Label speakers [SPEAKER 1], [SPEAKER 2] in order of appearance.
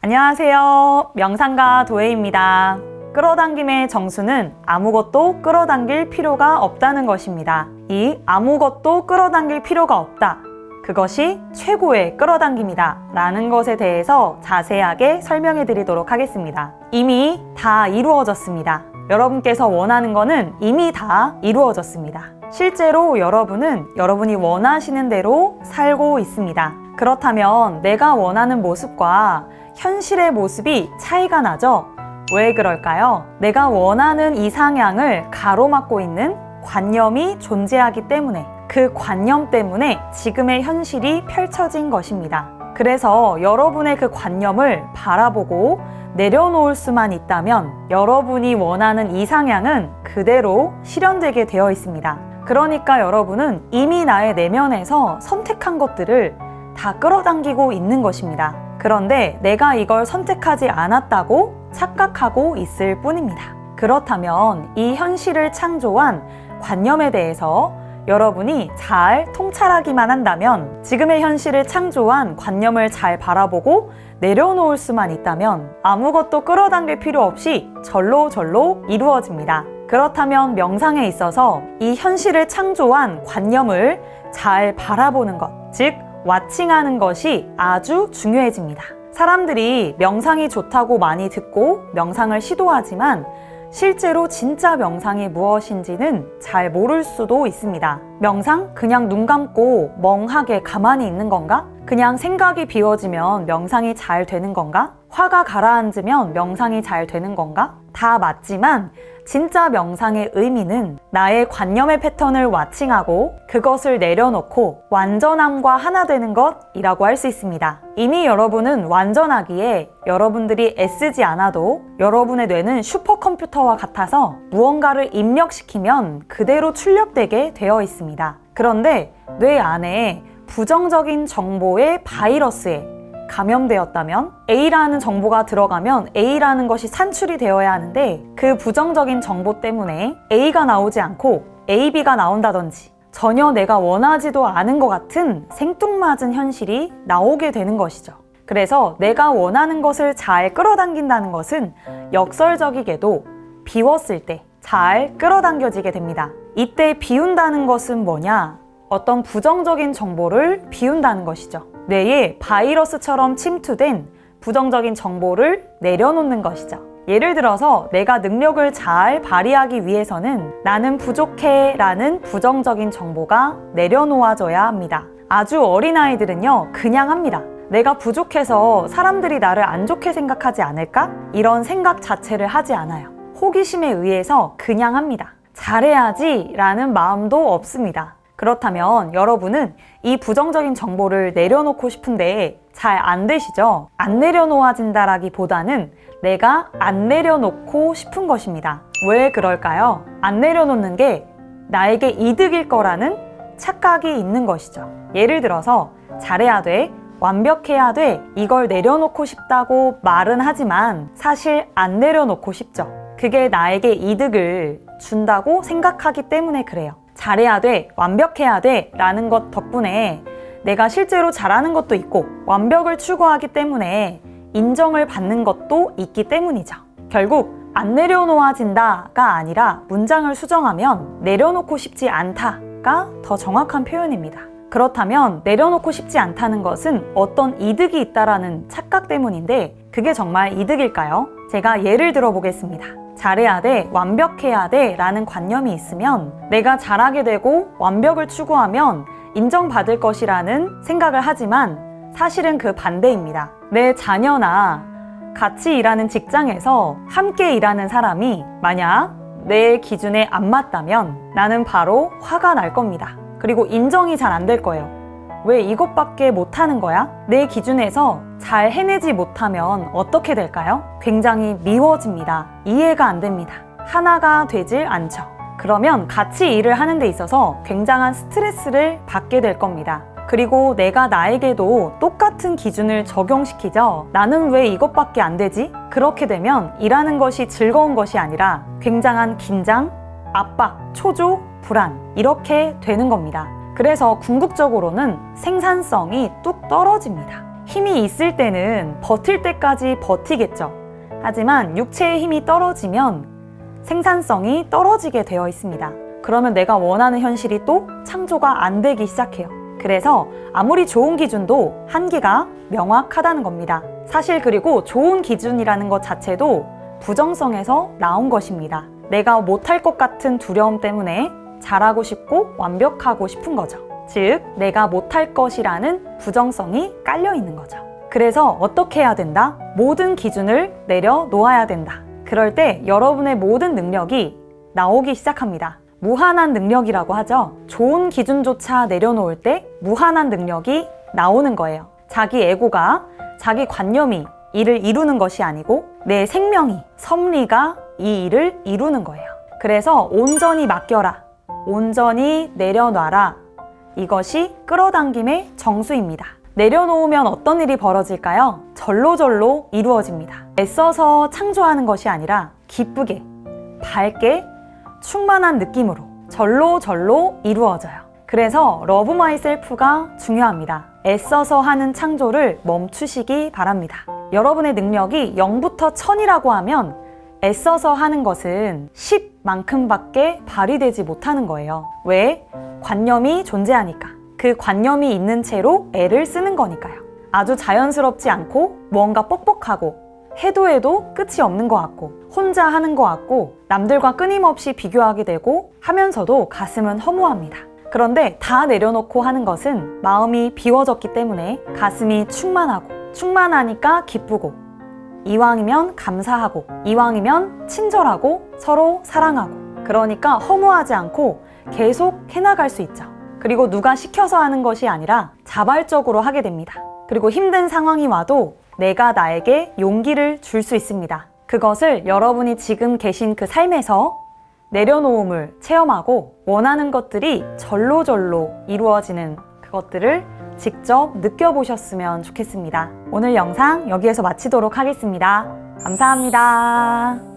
[SPEAKER 1] 안녕하세요. 명상가 도혜입니다. 끌어당김의 정수는 아무것도 끌어당길 필요가 없다는 것입니다. 이 아무것도 끌어당길 필요가 없다. 그것이 최고의 끌어당김이다. 라는 것에 대해서 자세하게 설명해 드리도록 하겠습니다. 이미 다 이루어졌습니다. 여러분께서 원하는 거는 이미 다 이루어졌습니다. 실제로 여러분은 여러분이 원하시는 대로 살고 있습니다. 그렇다면 내가 원하는 모습과 현실의 모습이 차이가 나죠? 왜 그럴까요? 내가 원하는 이상향을 가로막고 있는 관념이 존재하기 때문에, 그 관념 때문에 지금의 현실이 펼쳐진 것입니다. 그래서 여러분의 그 관념을 바라보고 내려놓을 수만 있다면 여러분이 원하는 이상향은 그대로 실현되게 되어 있습니다. 그러니까 여러분은 이미 나의 내면에서 선택한 것들을 다 끌어당기고 있는 것입니다. 그런데 내가 이걸 선택하지 않았다고 착각하고 있을 뿐입니다. 그렇다면 이 현실을 창조한 관념에 대해서 여러분이 잘 통찰하기만 한다면, 지금의 현실을 창조한 관념을 잘 바라보고 내려놓을 수만 있다면 아무것도 끌어당길 필요 없이 절로 이루어집니다. 그렇다면 명상에 있어서 이 현실을 창조한 관념을 잘 바라보는 것, 즉 와칭하는 것이 아주 중요해집니다. 사람들이 명상이 좋다고 많이 듣고 명상을 시도하지만 실제로 진짜 명상이 무엇인지는 잘 모를 수도 있습니다. 명상? 그냥 눈 감고 멍하게 가만히 있는 건가? 그냥 생각이 비워지면 명상이 잘 되는 건가? 화가 가라앉으면 명상이 잘 되는 건가? 다 맞지만 진짜 명상의 의미는 나의 관념의 패턴을 와칭하고 그것을 내려놓고 완전함과 하나 되는 것이라고 할 수 있습니다. 이미 여러분은 완전하기에 여러분들이 애쓰지 않아도 여러분의 뇌는 슈퍼컴퓨터와 같아서 무언가를 입력시키면 그대로 출력되게 되어 있습니다. 그런데 뇌 안에 부정적인 정보의 바이러스에 감염되었다면 A라는 정보가 들어가면 A라는 것이 산출이 되어야 하는데 그 부정적인 정보 때문에 A가 나오지 않고 AB가 나온다든지 전혀 내가 원하지도 않은 것 같은 생뚱맞은 현실이 나오게 되는 것이죠. 그래서 내가 원하는 것을 잘 끌어당긴다는 것은 역설적이게도 비웠을 때 잘 끌어당겨지게 됩니다. 이때 비운다는 것은 뭐냐? 어떤 부정적인 정보를 비운다는 것이죠. 뇌에 바이러스처럼 침투된 부정적인 정보를 내려놓는 것이죠. 예를 들어서 내가 능력을 잘 발휘하기 위해서는 나는 부족해 라는 부정적인 정보가 내려놓아져야 합니다. 아주 어린아이들은요, 그냥 합니다. 내가 부족해서 사람들이 나를 안 좋게 생각하지 않을까? 이런 생각 자체를 하지 않아요. 호기심에 의해서 그냥 합니다. 잘해야지 라는 마음도 없습니다. 그렇다면 여러분은 이 부정적인 정보를 내려놓고 싶은데 잘 안 되시죠? 안 내려놓아진다라기보다는 내가 안 내려놓고 싶은 것입니다. 왜 그럴까요? 안 내려놓는 게 나에게 이득일 거라는 착각이 있는 것이죠. 예를 들어서 잘해야 돼, 완벽해야 돼, 이걸 내려놓고 싶다고 말은 하지만 사실 안 내려놓고 싶죠. 그게 나에게 이득을 준다고 생각하기 때문에 그래요. 잘해야 돼, 완벽해야 돼 라는 것 덕분에 내가 실제로 잘하는 것도 있고 완벽을 추구하기 때문에 인정을 받는 것도 있기 때문이죠. 결국 안 내려놓아진다가 아니라 문장을 수정하면 내려놓고 싶지 않다가 더 정확한 표현입니다. 그렇다면 내려놓고 싶지 않다는 것은 어떤 이득이 있다라는 착각 때문인데 그게 정말 이득일까요? 제가 예를 들어 보겠습니다. 잘해야 돼, 완벽해야 돼 라는 관념이 있으면 내가 잘하게 되고 완벽을 추구하면 인정받을 것이라는 생각을 하지만 사실은 그 반대입니다. 내 자녀나 같이 일하는 직장에서 함께 일하는 사람이 만약 내 기준에 안 맞다면 나는 바로 화가 날 겁니다. 그리고 인정이 잘 안 될 거예요. 왜 이것밖에 못하는 거야? 내 기준에서 잘 해내지 못하면 어떻게 될까요? 굉장히 미워집니다. 이해가 안 됩니다. 하나가 되질 않죠. 그러면 같이 일을 하는 데 있어서 굉장한 스트레스를 받게 될 겁니다. 그리고 내가 나에게도 똑같은 기준을 적용시키죠. 나는 왜 이것밖에 안 되지? 그렇게 되면 일하는 것이 즐거운 것이 아니라 굉장한 긴장, 압박, 초조, 불안 이렇게 되는 겁니다. 그래서 궁극적으로는 생산성이 뚝 떨어집니다. 힘이 있을 때는 버틸 때까지 버티겠죠. 하지만 육체의 힘이 떨어지면 생산성이 떨어지게 되어 있습니다. 그러면 내가 원하는 현실이 또 창조가 안 되기 시작해요. 그래서 아무리 좋은 기준도 한계가 명확하다는 겁니다. 사실 그리고 좋은 기준이라는 것 자체도 부정성에서 나온 것입니다. 내가 못할 것 같은 두려움 때문에 잘하고 싶고 완벽하고 싶은 거죠. 즉, 내가 못할 것이라는 부정성이 깔려 있는 거죠. 그래서 어떻게 해야 된다? 모든 기준을 내려놓아야 된다. 그럴 때 여러분의 모든 능력이 나오기 시작합니다. 무한한 능력이라고 하죠. 좋은 기준조차 내려놓을 때 무한한 능력이 나오는 거예요. 자기 에고가, 자기 관념이 이를 이루는 것이 아니고 내 생명이, 섭리가 이 일을 이루는 거예요. 그래서 온전히 맡겨라, 온전히 내려놔라. 이것이 끌어당김의 정수입니다. 내려놓으면 어떤 일이 벌어질까요? 절로절로 이루어집니다. 애써서 창조하는 것이 아니라 기쁘게, 밝게, 충만한 느낌으로 절로절로 이루어져요. 그래서 러브 마이셀프가 중요합니다. 애써서 하는 창조를 멈추시기 바랍니다. 여러분의 능력이 0부터 1000이라고 하면 애써서 하는 것은 10만큼밖에 발휘되지 못하는 거예요. 왜? 관념이 존재하니까. 그 관념이 있는 채로 애를 쓰는 거니까요. 아주 자연스럽지 않고 무언가 뻑뻑하고 해도 끝이 없는 것 같고 혼자 하는 것 같고 남들과 끊임없이 비교하게 되고 하면서도 가슴은 허무합니다. 그런데 다 내려놓고 하는 것은 마음이 비워졌기 때문에 가슴이 충만하니까 기쁘고 이왕이면 감사하고 이왕이면 친절하고 서로 사랑하고 그러니까 허무하지 않고 계속 해나갈 수 있죠. 그리고 누가 시켜서 하는 것이 아니라 자발적으로 하게 됩니다. 그리고 힘든 상황이 와도 내가 나에게 용기를 줄 수 있습니다. 그것을 여러분이 지금 계신 그 삶에서 내려놓음을 체험하고 원하는 것들이 절로절로 이루어지는 그것들을 직접 느껴보셨으면 좋겠습니다. 오늘 영상 여기에서 마치도록 하겠습니다. 감사합니다.